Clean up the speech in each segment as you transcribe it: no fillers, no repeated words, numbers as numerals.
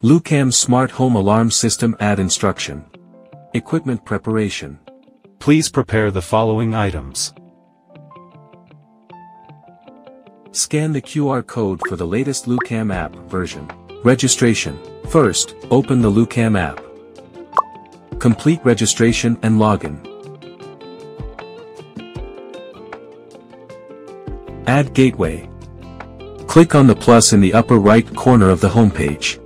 Lucam Smart Home Alarm System Add Instruction. Equipment Preparation. Please prepare the following items. Scan the QR code for the latest Lucam app version. Registration. First, open the Lucam app. Complete registration and login. Add gateway. Click on the plus in the upper right corner of the homepage.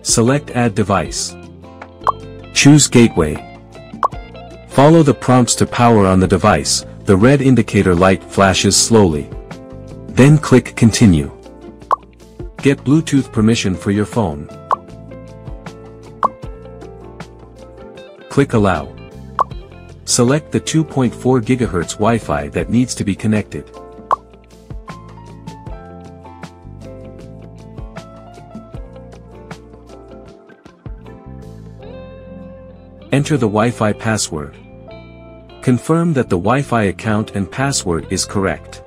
Select Add Device. Choose Gateway. Follow the prompts to power on the device. The red indicator light flashes slowly. Then click Continue. Get Bluetooth permission for your phone. Click Allow. Select the 2.4 GHz Wi-Fi that needs to be connected. Enter the Wi-Fi password. Confirm that the Wi-Fi account and password is correct.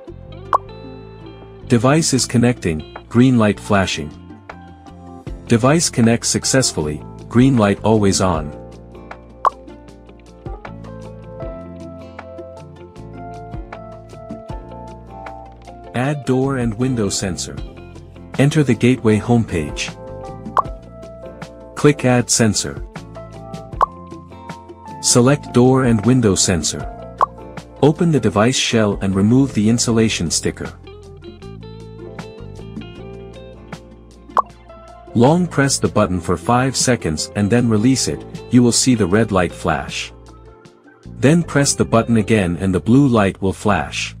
Device is connecting, green light flashing. Device connects successfully, green light always on. Add door and window sensor. Enter the gateway homepage. Click Add Sensor. Select door and window sensor. Open the device shell and remove the insulation sticker. Long press the button for 5 seconds and then release it. You will see the red light flash. Then press the button again and the blue light will flash.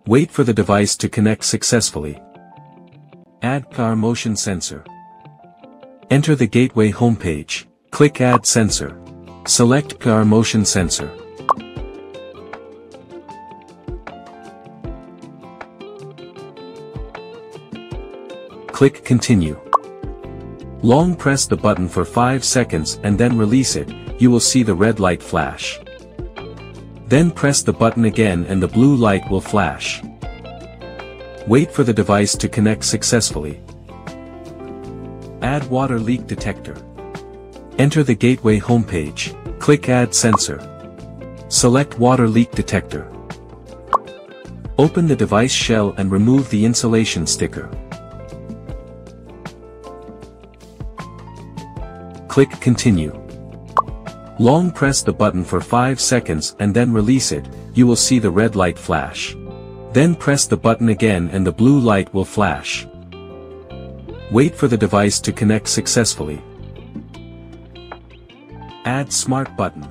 Wait for the device to connect successfully. Add car motion sensor. Enter the gateway homepage. Click Add Sensor. Select car motion sensor. Click Continue. Long press the button for 5 seconds and then release it. You will see the red light flash. Then press the button again and the blue light will flash. Wait for the device to connect successfully. Add water leak detector. Enter the gateway homepage. Click Add Sensor. Select water leak detector. Open the device shell and remove the insulation sticker. Click Continue. Long press the button for 5 seconds and then release it. You will see the red light flash. Then press the button again and the blue light will flash. Wait for the device to connect successfully. Add Smart button.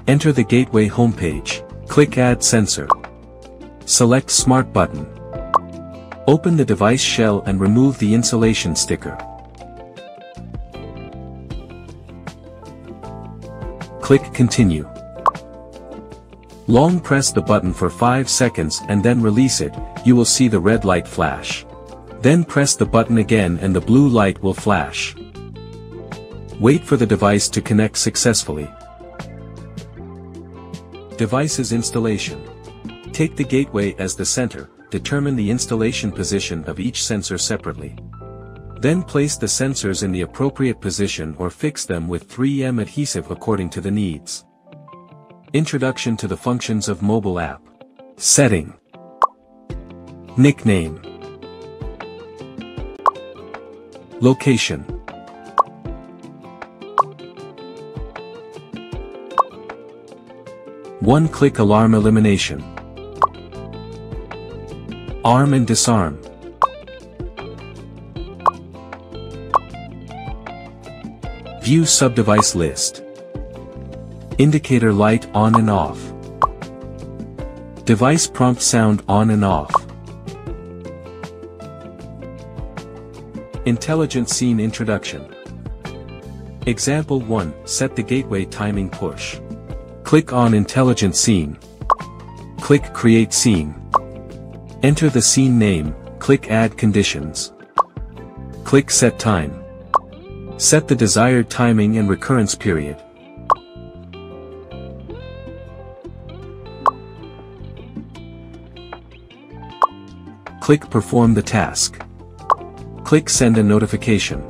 Enter the gateway homepage. Click Add Sensor. Select Smart button. Open the device shell and remove the insulation sticker. Click Continue. Long press the button for 5 seconds and then release it. You will see the red light flash. Then press the button again and the blue light will flash. Wait for the device to connect successfully. Device's installation. Take the gateway as the center. Determine the installation position of each sensor separately. Then place the sensors in the appropriate position or fix them with 3M adhesive according to the needs. Introduction to the functions of mobile app. Setting. Nickname. Location. One-click alarm elimination. Arm and disarm. View subdevice list. Indicator light on and off. Device prompt sound on and off. Intelligent Scene Introduction. Example 1. Set the gateway timing push. Click on Intelligent Scene. Click Create Scene. Enter the scene name, click Add Conditions. Click Set Time. Set the desired timing and recurrence period. Click Perform the task. Click Send a notification.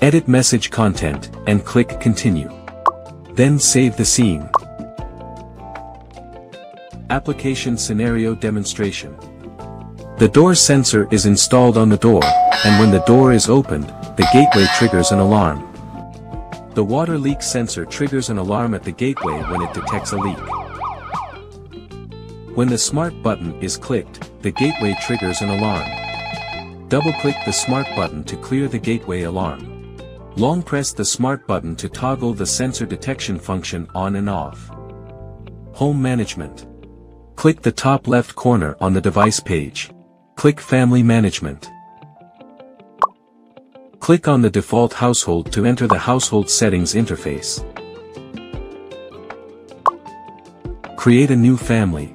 Edit message content, and click Continue. Then save the scene. Application Scenario Demonstration. The door sensor is installed on the door, and when the door is opened, the gateway triggers an alarm. The water leak sensor triggers an alarm at the gateway when it detects a leak. When the smart button is clicked, the gateway triggers an alarm. Double-click the smart button to clear the gateway alarm. Long press the smart button to toggle the sensor detection function on and off. Home Management. Click the top left corner on the device page. Click Family Management. Click on the default household to enter the household settings interface. Create a new family.